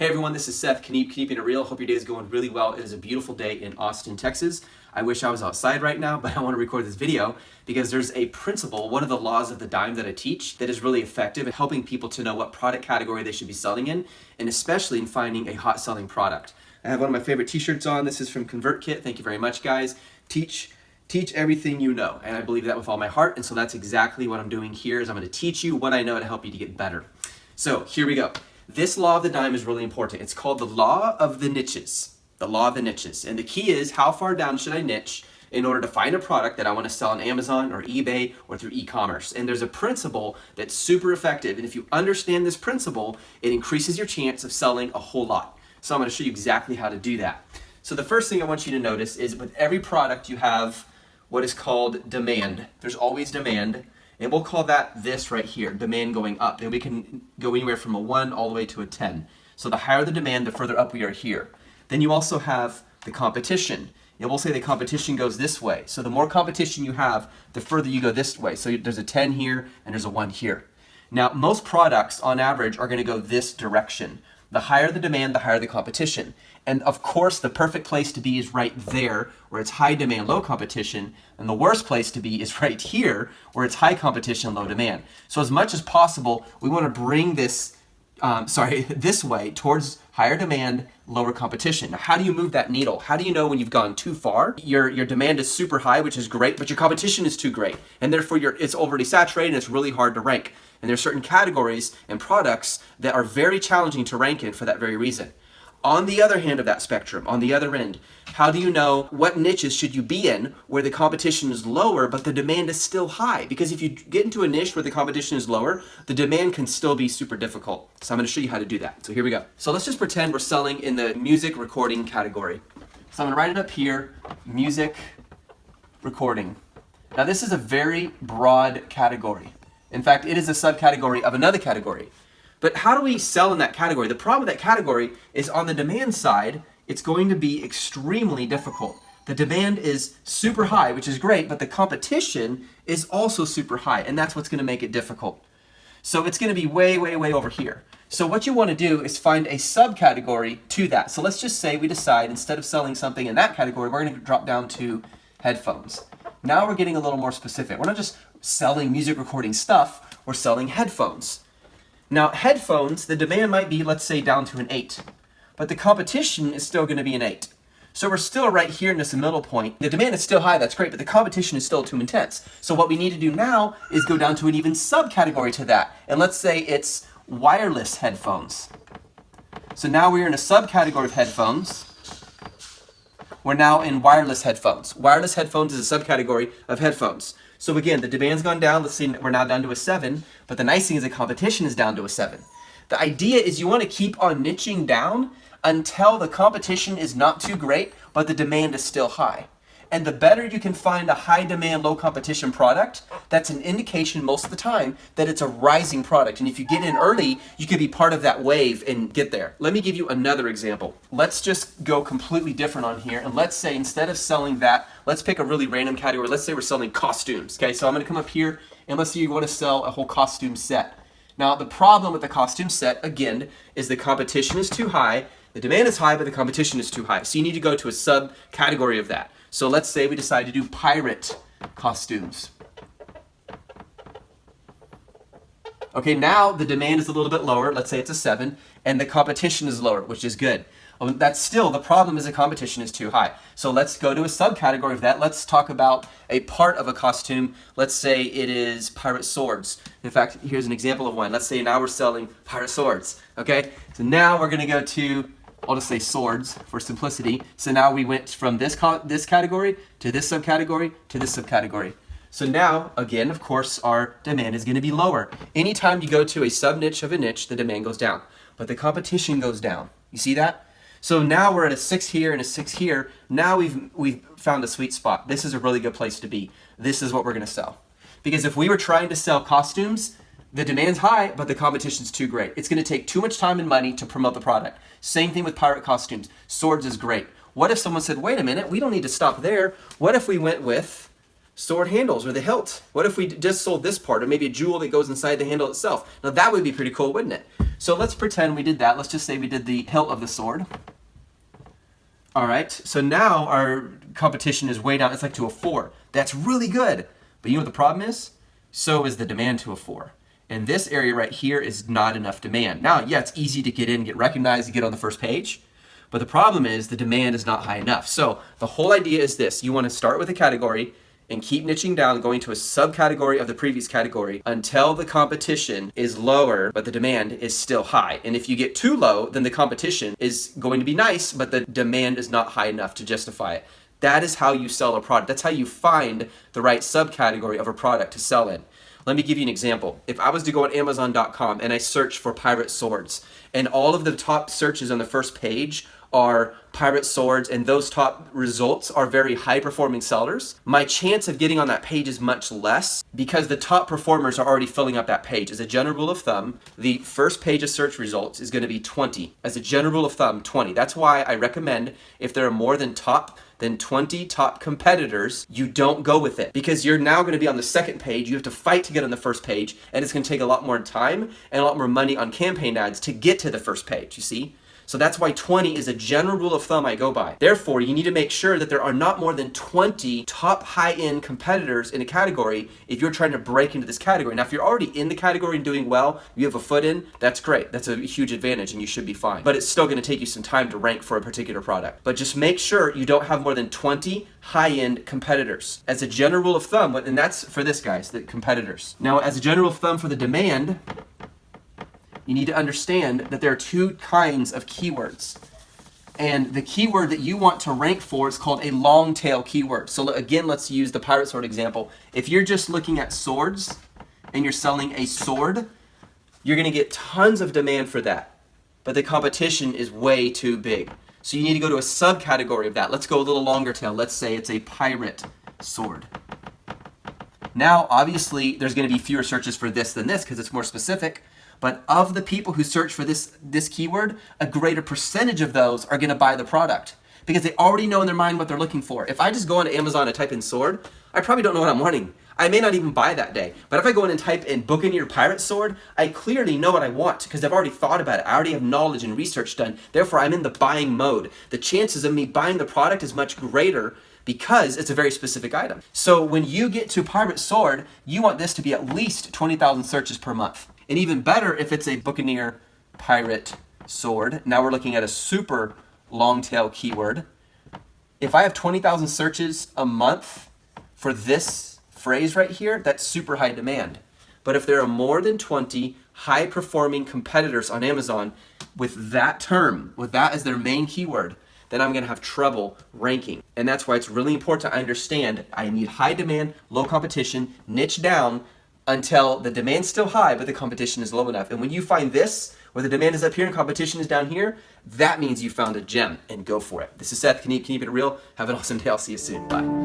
Hey everyone, this is Seth, keeping it real. Hope your day is going really well. It is a beautiful day in Austin, Texas. I wish I was outside right now, but I want to record this video because there's a principle, one of the laws of the dime that I teach that is really effective in helping people to know what product category they should be selling in, and especially in finding a hot selling product. I have one of my favorite t-shirts on. This is from ConvertKit. Thank you very much, guys. Teach everything you know, and I believe that with all my heart, and so that's exactly what I'm doing here is I'm going to teach you what I know to help you to get better. So here we go. This law of the dime is really important. It's called the law of the niches. The law of the niches. And the key is, how far down should I niche in order to find a product that I want to sell on Amazon or eBay or through e-commerce? And there's a principle that's super effective. And if you understand this principle, it increases your chance of selling a whole lot. So I'm going to show you exactly how to do that. So the first thing I want you to notice is with every product you have what is called demand. There's always demand. And we'll call that this right here, demand going up. And we can go anywhere from a 1 all the way to a 10. So the higher the demand, the further up we are here. Then you also have the competition. And we'll say the competition goes this way. So the more competition you have, the further you go this way. So there's a 10 here and there's a 1 here. Now, most products on average are going to go this direction. The higher the demand, the higher the competition. And of course, the perfect place to be is right there, where it's high demand, low competition. And the worst place to be is right here, where it's high competition, low demand. So as much as possible, we want to bring this, this way towards higher demand, lower competition. Now, how do you move that needle? How do you know when you've gone too far? Your demand is super high, which is great, but your competition is too great. And therefore, it's overly saturated and it's really hard to rank. And there's certain categories and products that are very challenging to rank in for that very reason. On the other hand of that spectrum, on the other end, how do you know what niches should you be in where the competition is lower but the demand is still high? Because if you get into a niche where the competition is lower, the demand can still be super difficult. So I'm going to show you how to do that. So here we go. So let's just pretend we're selling in the music recording category. So I'm going to write it up here, music recording. Now this is a very broad category. In fact, it is a subcategory of another category. But how do we sell in that category? The problem with that category is on the demand side, it's going to be extremely difficult. The demand is super high, which is great, but the competition is also super high, and that's what's going to make it difficult. So it's going to be way, way, way over here. So what you want to do is find a subcategory to that. So let's just say we decide instead of selling something in that category, we're going to drop down to headphones. Now we're getting a little more specific. We're not just selling music recording stuff, we're selling headphones. Now headphones, the demand might be, let's say, down to an 8, but the competition is still going to be an 8. So we're still right here in this middle point. The demand is still high, that's great, but the competition is still too intense. So what we need to do now is go down to an even subcategory to that. And let's say it's wireless headphones. So now we're in a subcategory of headphones. We're now in wireless headphones. Wireless headphones is a subcategory of headphones. So again, the demand's gone down. Let's see, we're now down to a 7, but the nice thing is the competition is down to a 7. The idea is you want to keep on niching down until the competition is not too great, but the demand is still high. And the better you can find a high demand, low competition product, that's an indication most of the time that it's a rising product. And if you get in early, you could be part of that wave and get there. Let me give you another example. Let's just go completely different on here. And let's say instead of selling that, let's pick a really random category. Let's say we're selling costumes. Okay, so I'm going to come up here and let's say you want to sell a whole costume set. Now, the problem with the costume set, again, is the competition is too high. The demand is high, but the competition is too high. So you need to go to a subcategory of that. So let's say we decide to do pirate costumes. Okay, now the demand is a little bit lower. Let's say it's a 7, and the competition is lower, which is good. That's still, the problem is the competition is too high. So let's go to a subcategory of that. Let's talk about a part of a costume. Let's say it is pirate swords. In fact, here's an example of one. Let's say now we're selling pirate swords. Okay, so now we're going to go to, I'll just say swords for simplicity. So now we went from this category to this subcategory to this subcategory. So now, again, of course, our demand is going to be lower. Anytime you go to a sub-niche of a niche, the demand goes down, but the competition goes down. You see that? So now we're at a 6 here and a 6 here. Now we've found a sweet spot. This is a really good place to be. This is what we're going to sell. Because if we were trying to sell costumes, the demand's high, but the competition's too great. It's going to take too much time and money to promote the product. Same thing with pirate costumes. Swords is great. What if someone said, wait a minute, we don't need to stop there. What if we went with sword handles or the hilt? What if we just sold this part, or maybe a jewel that goes inside the handle itself? Now that would be pretty cool, wouldn't it? So let's pretend we did that. Let's just say we did the hilt of the sword. All right, so now our competition is way down. It's like to a 4. That's really good. But you know what the problem is? So is the demand to a 4. And this area right here is not enough demand. Now, yeah, it's easy to get in, get recognized, and get on the first page. But the problem is the demand is not high enough. So the whole idea is this. You want to start with a category and keep niching down, going to a subcategory of the previous category until the competition is lower, but the demand is still high. And if you get too low, then the competition is going to be nice, but the demand is not high enough to justify it. That is how you sell a product. That's how you find the right subcategory of a product to sell in. Let me give you an example. If I was to go on Amazon.com and I search for pirate swords, and all of the top searches on the first page are pirate swords, and those top results are very high performing sellers, my chance of getting on that page is much less because the top performers are already filling up that page. As a general rule of thumb, the first page of search results is going to be 20. As a general rule of thumb, 20. That's why I recommend if there are more than 20 top competitors, you don't go with it, because you're now going to be on the second page. You have to fight to get on the first page, and it's going to take a lot more time and a lot more money on campaign ads to get to the first page, you see? So that's why 20 is a general rule of thumb I go by. Therefore, you need to make sure that there are not more than 20 top high-end competitors in a category if you're trying to break into this category. Now, if you're already in the category and doing well, you have a foot in, that's great. That's a huge advantage and you should be fine. But it's still going to take you some time to rank for a particular product. But just make sure you don't have more than 20 high-end competitors. As a general rule of thumb, and that's for this, guys, the competitors. Now, as a general rule of thumb for the demand, you need to understand that there are 2 kinds of keywords. And the keyword that you want to rank for is called a long tail keyword. So again, let's use the pirate sword example. If you're just looking at swords and you're selling a sword, you're going to get tons of demand for that. But the competition is way too big. So you need to go to a subcategory of that. Let's go a little longer tail. Let's say it's a pirate sword. Now, obviously, there's going to be fewer searches for this than this because it's more specific. But of the people who search for this keyword, a greater percentage of those are going to buy the product because they already know in their mind what they're looking for. If I just go onto Amazon and type in sword, I probably don't know what I'm wanting. I may not even buy that day. But if I go in and type in Buccaneer pirate sword, I clearly know what I want because I've already thought about it. I already have knowledge and research done. Therefore, I'm in the buying mode. The chances of me buying the product is much greater because it's a very specific item. So when you get to pirate sword, you want this to be at least 20,000 searches per month. And even better if it's a Buccaneer pirate sword. Now we're looking at a super long tail keyword. If I have 20,000 searches a month for this phrase right here, that's super high demand. But if there are more than 20 high performing competitors on Amazon with that term, with that as their main keyword, then I'm going to have trouble ranking. And that's why it's really important to understand I need high demand, low competition, niche down until the demand's still high, but the competition is low enough. And when you find this, where the demand is up here and competition is down here, that means you found a gem, and go for it. This is Seth. Can you keep it real? Have an awesome day. I'll see you soon. Bye.